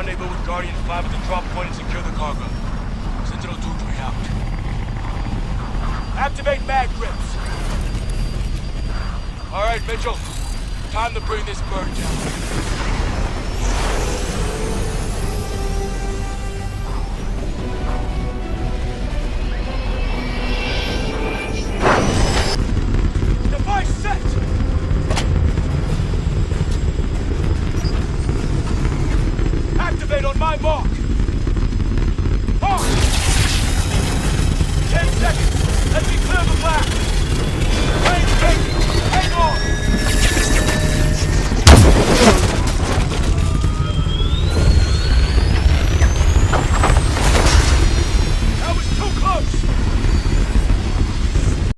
Rendezvous with Guardian 5 at the drop point and secure the cargo. Sentinel 2-3 out. Activate mag grips. All right, Mitchell. Time to bring this bird down.